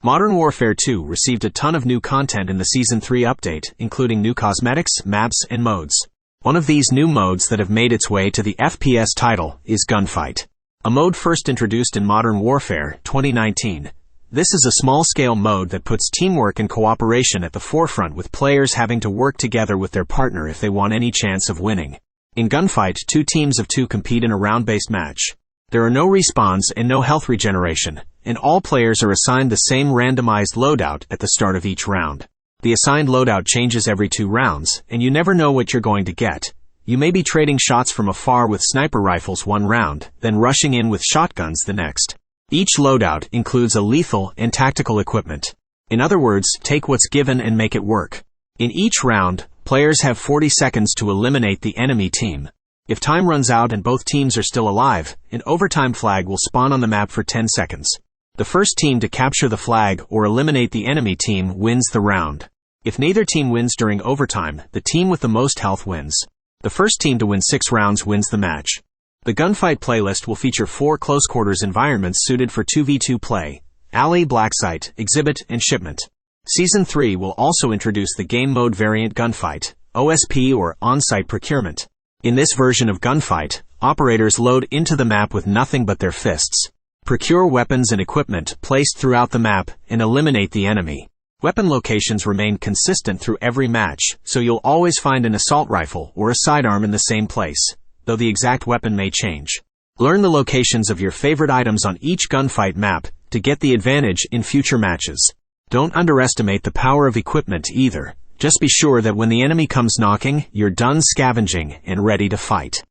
Modern Warfare 2 received a ton of new content in the Season 3 update, including new cosmetics, maps, and modes. One of these new modes that have made its way to the FPS title is Gunfight. A mode first introduced in Modern Warfare 2019. This is a small-scale mode that puts teamwork and cooperation at the forefront, with players having to work together with their partner if they want any chance of winning. In Gunfight, 2 teams of 2 compete in a round-based match. There are no respawns and no health regeneration, and all players are assigned the same randomized loadout at the start of each round. The assigned loadout changes every 2 rounds, and you never know what you're going to get. You may be trading shots from afar with sniper rifles one round, then rushing in with shotguns the next. Each loadout includes a lethal and tactical equipment. In other words, take what's given and make it work. In each round, players have 40 seconds to eliminate the enemy team. If time runs out and both teams are still alive, an overtime flag will spawn on the map for 10 seconds. The first team to capture the flag or eliminate the enemy team wins the round. If neither team wins during overtime, the team with the most health wins. The first team to win 6 rounds wins the match. The Gunfight playlist will feature 4 close-quarters environments suited for 2v2 play: Alley, Blacksite, Exhibit, and Shipment. Season 3 will also introduce the game mode variant Gunfight, OSP or On-Site Procurement. In this version of Gunfight, operators load into the map with nothing but their fists. Procure weapons and equipment placed throughout the map and eliminate the enemy. Weapon locations remain consistent through every match, so you'll always find an assault rifle or a sidearm in the same place, though the exact weapon may change. Learn the locations of your favorite items on each Gunfight map to get the advantage in future matches. Don't underestimate the power of equipment either. Just be sure that when the enemy comes knocking, you're done scavenging and ready to fight.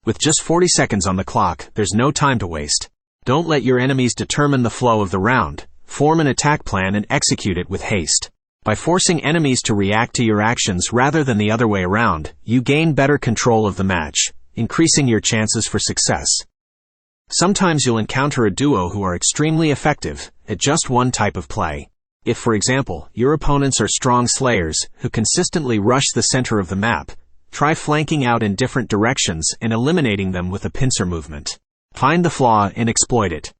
With just 40 seconds on the clock, there's no time to waste. Don't let your enemies determine the flow of the round. Form an attack plan and execute it with haste. By forcing enemies to react to your actions rather than the other way around, you gain better control of the match, increasing your chances for success. Sometimes you'll encounter a duo who are extremely effective at just one type of play. If, for example, your opponents are strong slayers who consistently rush the center of the map, try flanking out in different directions and eliminating them with a pincer movement. Find the flaw and exploit it.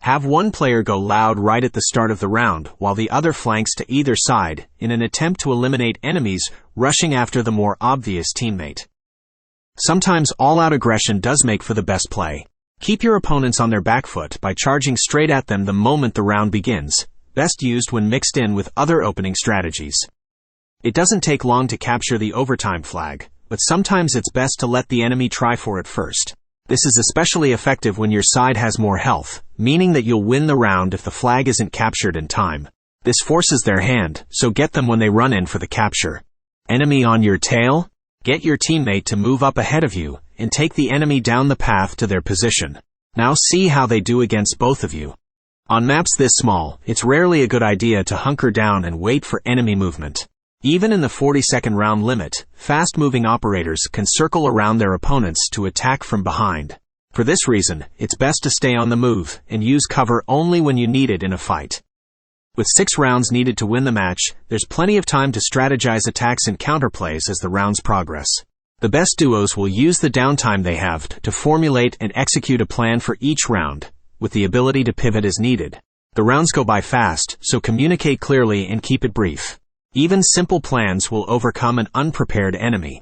Have one player go loud right at the start of the round while the other flanks to either side in an attempt to eliminate enemies rushing after the more obvious teammate. Sometimes all-out aggression does make for the best play. Keep your opponents on their back foot by charging straight at them the moment the round begins, best used when mixed in with other opening strategies. It doesn't take long to capture the overtime flag, but sometimes it's best to let the enemy try for it first. This is especially effective when your side has more health, meaning that you'll win the round if the flag isn't captured in time. This forces their hand, so get them when they run in for the capture. Enemy on your tail? Get your teammate to move up ahead of you and take the enemy down the path to their position. Now see how they do against both of you. On maps this small, it's rarely a good idea to hunker down and wait for enemy movement. Even in the 40-second round limit, fast-moving operators can circle around their opponents to attack from behind. For this reason, it's best to stay on the move and use cover only when you need it in a fight. With 6 rounds needed to win the match, there's plenty of time to strategize attacks and counterplays as the rounds progress. The best duos will use the downtime they have to formulate and execute a plan for each round, with the ability to pivot as needed. The rounds go by fast, so communicate clearly and keep it brief. Even simple plans will overcome an unprepared enemy.